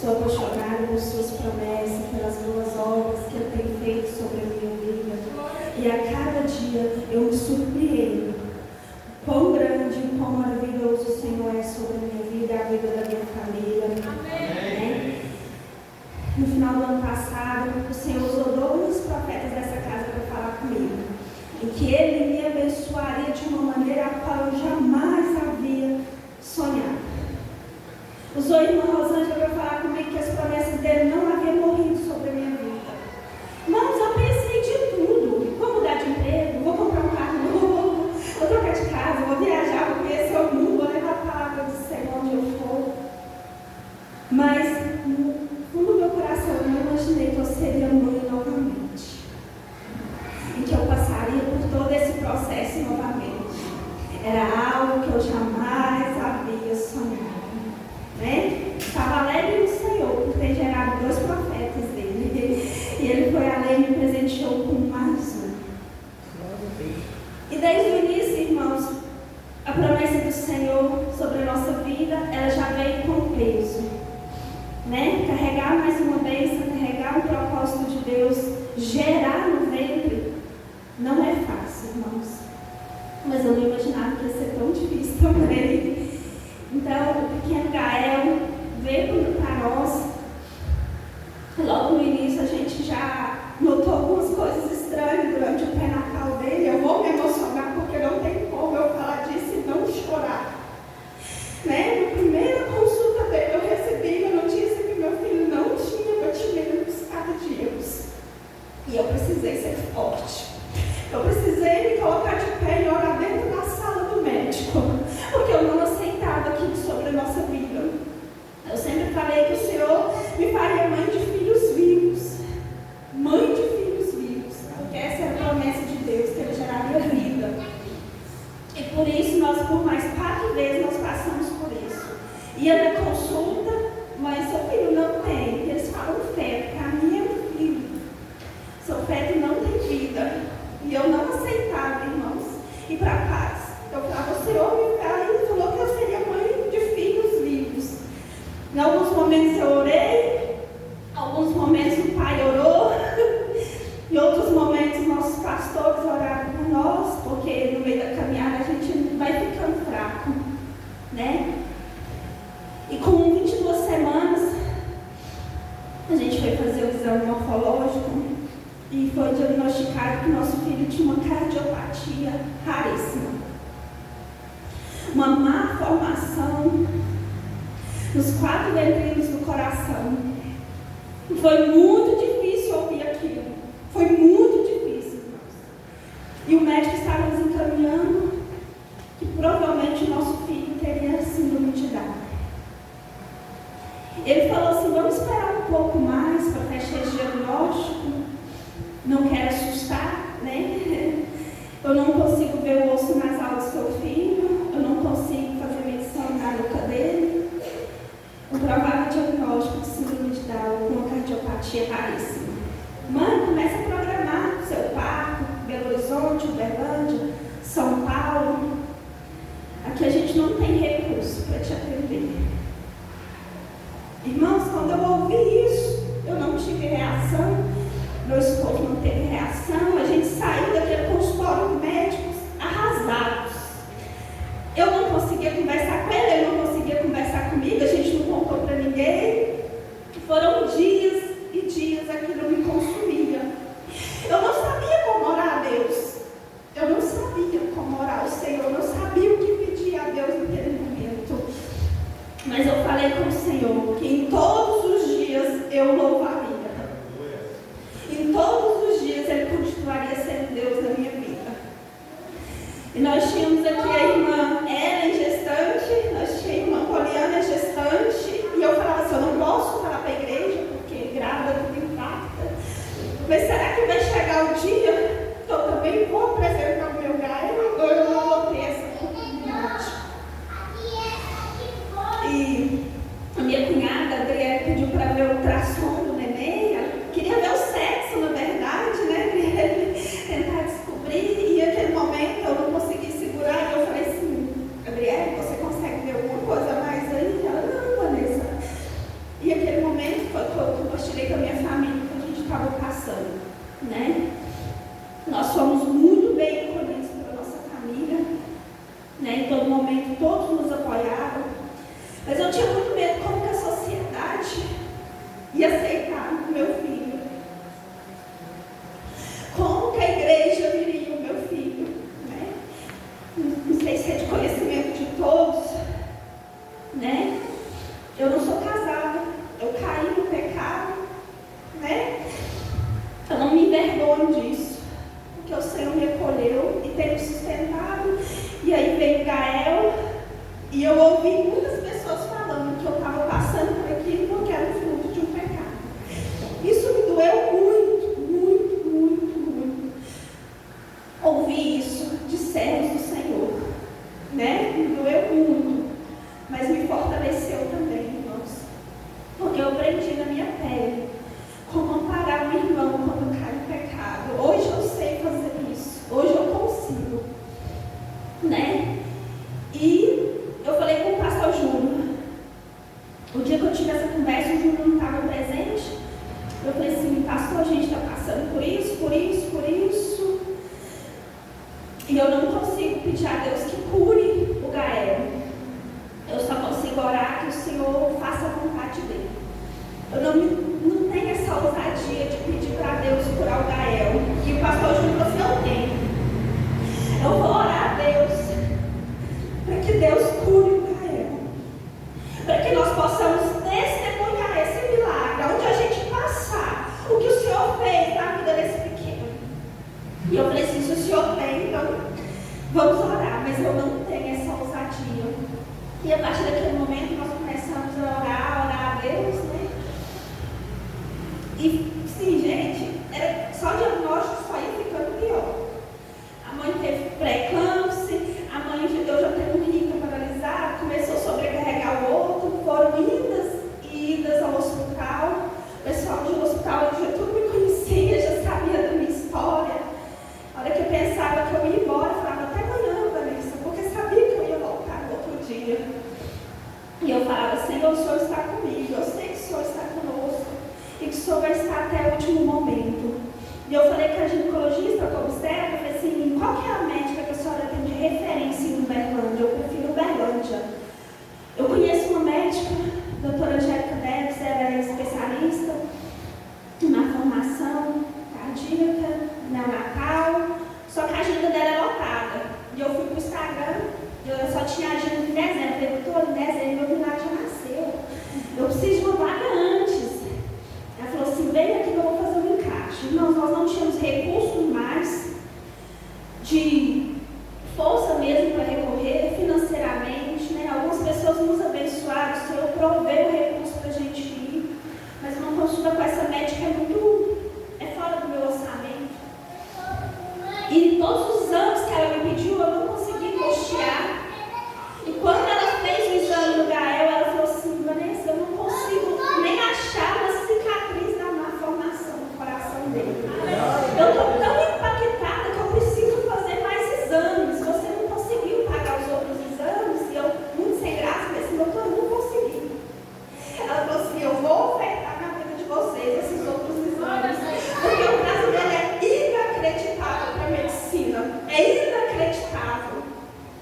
Sou apaixonada por suas promessas, pelas boas obras que Ele tem feito sobre a minha vida. E a cada dia eu me surpreendo. Quão grande e quão maravilhoso o Senhor é sobre a minha vida e a vida da minha família. Amém. No final do ano passado, o Senhor usou 2 profetas dessa casa para falar comigo. E que Ele me abençoaria de uma maneira a qual eu jamais havia sonhado. Usou a irmã Rosângela para falar comigo que as promessas dele não haviam morrido sobre a minha vida. Mas eu pensei de tudo. Vou mudar de emprego, vou comprar um carro novo, vou trocar de casa, vou viajar, vou conhecer o mundo, vou levar a palavra do Senhor onde eu for. Mas no fundo do meu coração eu não imaginei que eu seria mãe novamente. E que eu passaria por todo esse processo novamente. Era algo que eu jamais havia sonhado. Estava alegre no Senhor por ter gerado 2 profetas dele. E Ele foi além e me presenteou com mais um. E desde o início, irmãos, a promessa do Senhor sobre a nossa vida, ela já veio com peso. Carregar mais uma bênção, carregar um propósito de Deus, gerar no ventre, não é fácil, irmãos. Mas eu não imaginava que ia ser tão difícil também. Então, o pequeno Gael veio para nós. Logo no início a gente já notou algumas coisas estranhas durante o pré-natal dele. Eu vou me emocionar porque não tem como eu falar disso e não chorar. Na primeira consulta dele eu recebi a notícia que meu filho não tinha batimentos cardíacos. E eu precisei ser forte. Eu precisei me colocar de pé e orar dentro da sala do médico. Porque eu não aceitava aquilo sobre a nossa vida. Eu sempre falei que o Senhor me faria mãe de filhos vivos. Mãe de filhos vivos. Porque essa era a promessa de Deus, que Ele geraria vida. E por isso, por mais 4 vezes, nós passamos por isso. Ia na consulta, mas seu filho não tem. Eles falam feto, para mim é um filho. Seu feto não tem vida. E eu não aceitava, irmãos, ir para a paz. Eu falava, o Senhor me falou que eu seria mãe de filhos vivos. Em alguns momentos eu orei, em alguns momentos o pai orou, em outros momentos nossos pastores oraram por nós, porque no meio da caminhada a gente vai ficando fraco, E com 22 semanas, a gente foi fazer o exame morfológico e foi diagnosticado que nosso filho tinha uma cardiopatia raríssima. Uma má formação nos 4 ventrículos do coração. Foi muito difícil ouvir aquilo. Foi muito difícil, irmãos. E o médico estava nos encaminhando que provavelmente o nosso filho teria síndrome de Down. Ele falou assim, vamos esperar um pouco mais para fechar esse diagnóstico. Não quero assustar, Eu não consigo ver o osso nasal do seu filho. Eu não consigo fazer medição da nuca dele. Um provável diagnóstico de síndrome de Down com uma cardiopatia raríssima. Mãe, começa a programar seu parto, Belo Horizonte, Uberlândia, São Paulo. Aqui a gente não tem recurso para te atender. Irmãos, quando eu ouvi isso, eu não tive reação. Meu esposo não teve reação. A gente saiu daquele consultório médicos arrasados. Eu não conseguia conversar com ele não conseguia conversar comigo. A gente não contou para ninguém. Foram dias e dias aquilo me consumia. Eu não sabia como orar a Deus. Eu não sabia como orar ao Senhor. Eu não sabia o que pedir a Deus naquele momento. Mas eu falei com o Senhor que em todos os dias eu louvaria. Em todos os dias Ele continuaria sendo Deus na minha vida. E nós tínhamos aqui a irmã Ellen gestante, nós tínhamos a irmã Poliana gestante, e eu falava assim, eu não posso falar para a igreja, porque grávida tudo impacta. Mas será que vai chegar o dia que eu também vou apresentar o meu Gael, ou eu não vou ter essa oportunidade? E a minha cunhada, a Adriana, pediu para ver o ultrassom do neném. Ela queria ver o sexo, na verdade, Queria tentar descobrir. E naquele momento eu não consegui segurar todos nos apoiavam, mas eu tinha muito medo como que a sociedade ia aceitar o meu filho. Como que a igreja viria o meu filho, né? Não sei se é de conhecimento de todos, né? Eu não sou casada, eu caí no pecado, né? Eu não me envergonho disso, porque o Senhor me acolheu e tem me sustentado. E aí veio Gael, e eu ouvi muitas pessoas falando que eu estava passando por aquilo porque era o fruto de um pecado. Isso me doeu muito, muito, muito, muito. Ouvir isso de servos do Senhor, né? Me doeu muito, mas me fortaleceu também, irmãos, porque eu aprendi na minha pele como amparar um irmão quando cai em pecado. Hoje eu sei fazer isso, hoje eu consigo, né? E eu falei com o pastor Júnior, o dia que eu tive essa conversa, o Júnior não estava presente. Eu falei assim: pastor, a gente está passando por isso, por isso, por isso, e eu não consigo pedir a Deus que cure o Gael. Eu só consigo orar que o Senhor faça a vontade dele. Eu não tenho essa ousadia de pedir para Deus curar o Gael. E o pastor Júnior falou assim: eu tenho. Eu vou orar a Deus para que Deus cure o Gael, para que nós possamos testemunhar esse milagre, onde a gente passar o que o Senhor fez na vida desse pequeno. E eu falei assim: se o Senhor tem, então vamos orar, mas eu não tenho essa ousadia. E a partir daquele momento nós começamos a orar a Deus, né? E sim, gente, era só o diagnóstico só ia ficando pior. A mãe teve pré-eclâmpsia, a mãe eu já tenho um rica paralisado, começou a sobrecarregar o outro, foram idas e idas ao hospital. O pessoal do hospital já tudo me conhecia, já sabia da minha história. A hora que eu pensava que eu ia embora, eu falava: até amanhã, Vanessa, porque sabia que eu ia voltar no outro dia. E eu falava: Senhor, o Senhor está comigo, eu sei que o Senhor está conosco e que o Senhor vai estar até o último momento. E eu falei com a ginecologista, com a obstetra, eu falei assim: qual que é a médica que a senhora tem de referência em Uberlândia? Eu prefiro Uberlândia. Eu conheço uma médica, a doutora Angélica Neves, ela é especialista na formação cardíaca, neonatal, só que a agenda dela é lotada. E eu fui para o Instagram, eu só tinha agenda em dezembro. Eu falei: doutora, em dezembro meu filho já nasceu, eu preciso de uma vaga antes. Ela falou assim: vem aqui que eu vou fazer um encaixe. Nós não tínhamos recursos mais de força mesmo para recorrer financeiramente, né? Algumas pessoas nos abençoaram, o Senhor proveu recurso para a gente ir, mas uma consulta com essa médica é fora do meu orçamento. E todos os anos que ela me pediu, eu não consegui custear. E quando ela fez o exame no Gael, ela falou assim: Vanessa, eu não consigo nem achar uma cicatriz da má formação do coração dele. Eu estou tão impactada que eu preciso fazer mais exames. Você não conseguiu pagar os outros exames? E eu, muito sem graça, falei assim: doutor, eu não consegui. Ela falou assim: eu vou ofertar na vida de vocês esses outros exames, porque o caso dele é inacreditável para a medicina. É inacreditável.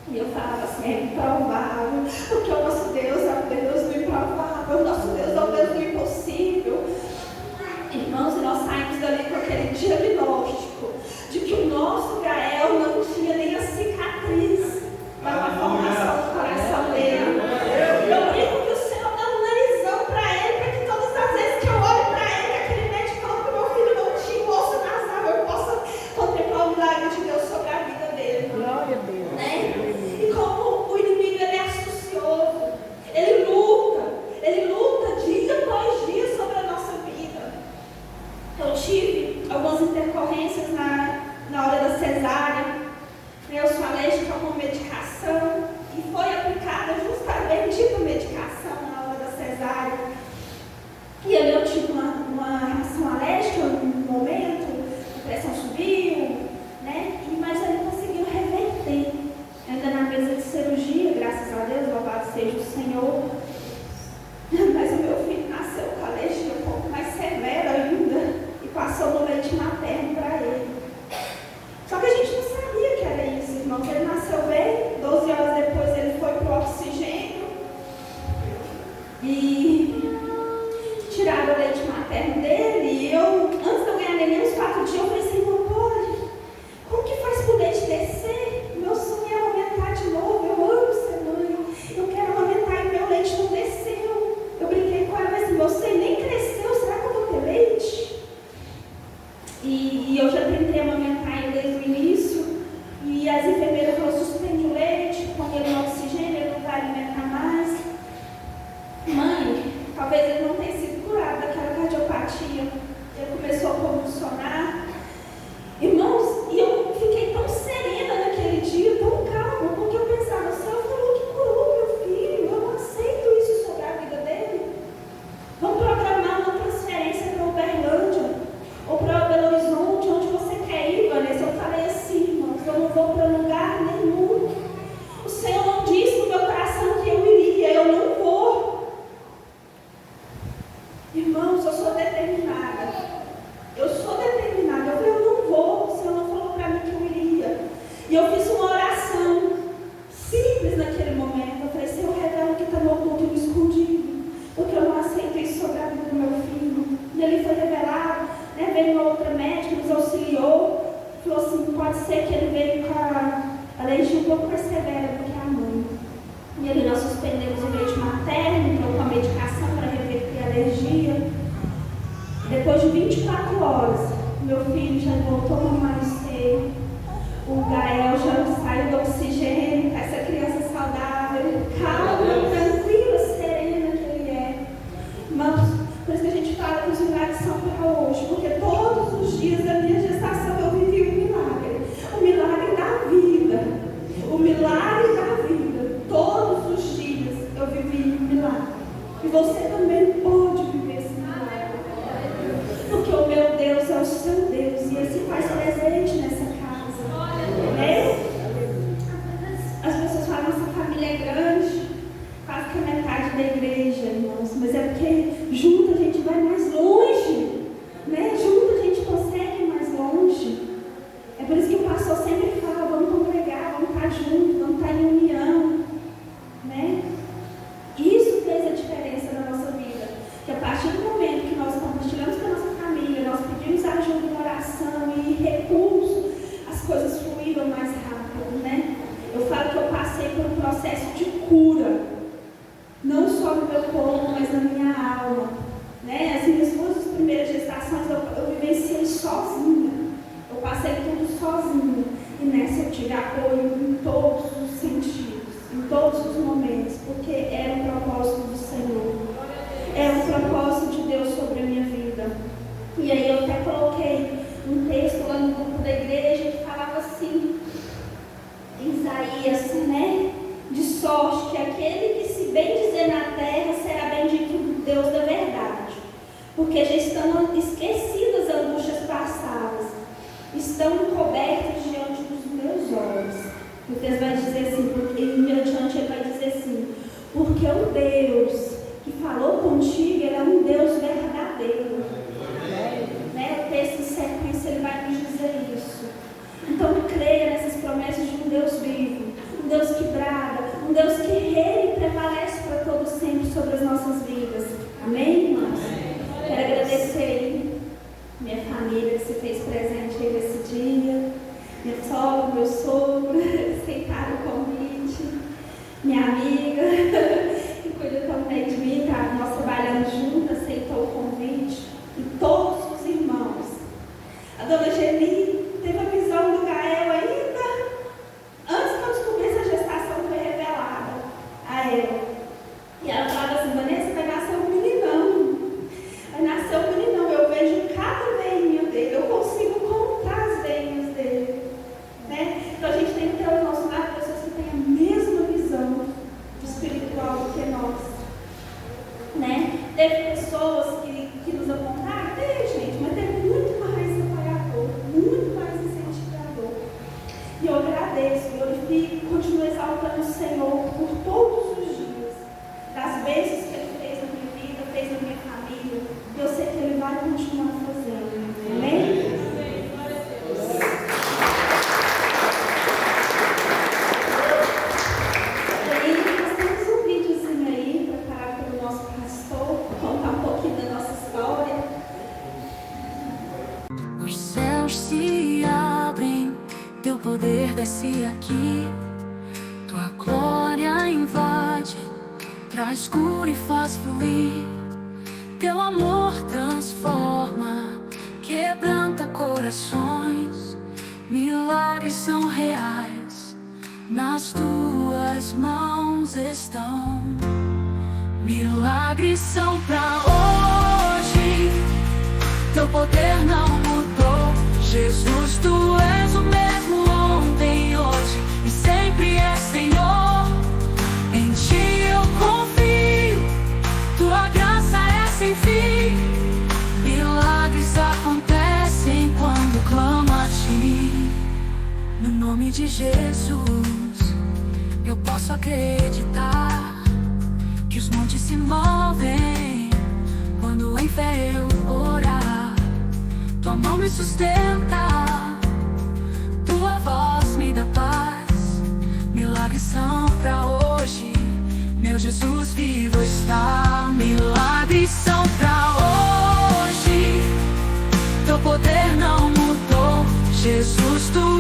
E eu falava assim: é improvável, porque o nosso Deus é o Deus do improvável, o nosso Deus é o Deus do impossível. Irmãos, e nós saímos dali com aquele diagnóstico de que o nosso Gael não tinha nem a cicatriz da má formação do coração dele. Eu brinco que o Senhor dá um narizão para ele, para que todas as vezes que eu olho para ele, aquele médico falou que meu filho não tinha osso nasal, eu possa contemplar o milagre de Deus sobre a vida dele. Glória a Deus. Né? E como o inimigo ele é astucioso, ele luta dia após dia sobre a nossa vida. Eu tive algumas intercorrências na hora da cesárea. Eu sou alérgica a uma medicação e foi aplicada justamente a medicação na hora da cesárea. E ali eu tive uma reação alérgica no momento, a pressão subiu, né? Mas aí conseguiu reverter. Ainda na mesa de cirurgia, graças a Deus, louvado seja o Senhor. Mas o meu filho nasceu com a alergia um pouco mais severa ainda e passou no leite materno para ele. Só que a gente não sabia que era isso, irmão, que ele nasceu bem, E eu fiz uma oração simples naquele momento. Eu falei, Senhor, revela o que está no oculto e no escondido, porque eu não aceito isso sobre a vida do meu filho. E ele foi revelado, né? Veio uma outra médica, nos auxiliou, falou assim, pode ser que ele veio com a alergia um pouco mais severa do que a mãe. E ali nós suspendemos o leite materno, então com a medicação para reverter a alergia. Depois de 24 horas, meu filho já voltou a mamar no seio. O Gael já saiu do oxigênio, essa criança saudável, calma, tranquila, serena que ele é. Mas por isso que a gente fala que os milagres são para hoje, porque todos os dias da minha gestação eu vivi um milagre. O milagre da vida. O milagre da vida. Todos os dias eu vivi um milagre. E você também pode viver esse milagre. Porque o meu Deus é o seu Deus e Ele se faz presente nessa casa. As pessoas falam, nossa família é grande, quase que a metade da igreja, irmãos, mas é porque junto a gente vai mais longe, né? Junto a gente consegue ir mais longe. É por isso que o pastor sempre fala, vamos congregar, vamos estar juntos, vamos estar em união, né? Isso fez a diferença na nossa vida, que a partir do momento que nós compartilhamos com a nossa família, nós pedimos ajuda em oração e recurso, as coisas fluíram mais rápido, né? Eu falo que eu passei por um processo de cura, não só no meu corpo, mas na minha alma, né? As minhas duas primeiras gestações eu vivenciei sozinha, eu passei tudo sozinha, e nessa eu tive apoio em todos os sentidos, em todos os momentos, porque era o propósito do Senhor, era o propósito de Deus sobre a minha vida. E aí eu até coloquei um texto lá no grupo da igreja que falava assim, em Isaías, né? De sorte que aquele que se bem dizer na terra será bendito do Deus da verdade, porque já estão esquecidas as angústias passadas, estão encobertas diante dos meus olhos. O texto vai dizer assim, porque em adiante ele vai dizer assim, porque o Deus que falou contigo, ele é um Deus verdadeiro. Né? O texto em sequência ele vai nos dizer isso. Então creia nessas promessas de um Deus vivo, um Deus que brada, um Deus que reina e prevalece para todo sempre sobre as nossas vidas. Amém, irmãos? Quero agradecer minha família que se fez presente aí nesse dia, minha sogra, meu sogro, aceitaram o convite, minha amiga que cuida também de mim, tá? Nós trabalhando juntos, aceitou o convite, e todos os irmãos. A dona Geni teve a visão do Gael ainda antes que eu descobrisse a gestação, foi revelada a ela. E ela falava assim, Vanessa, vai nascer um meninão. Vai nascer um meninão. Eu vejo cada veinha dele, eu consigo contar as veinhas dele. Né? Então a gente tem que ter ao nosso lado pessoas que têm a mesma visão espiritual do que nós. Né? Teve pessoas que nos apontaram, gente, mas teve muito mais apoiador, muito mais incentivador. E eu agradeço, glorifico, continuo exaltando o Senhor por todos os dias, das bênçãos que Ele fez na minha vida, fez na minha família, e eu sei que Ele vai continuar fazendo. Amém? Teu poder desce aqui, tua glória invade, traz cura e faz fluir. Teu amor transforma, quebranta corações. Milagres são reais, nas tuas mãos estão. Milagres são pra hoje, teu poder não mudou. Jesus, tu és o mesmo ontem, hoje e sempre é Senhor. Em ti eu confio, tua graça é sem fim. Milagres acontecem quando clamo a ti. No nome de Jesus, eu posso acreditar que os montes se movem quando em fé eu orar. Tua mão me sustenta, tua voz me dá paz. milagres são pra hoje. Meu Jesus vivo está. Milagres são pra hoje. Teu poder não mudou. Jesus, tu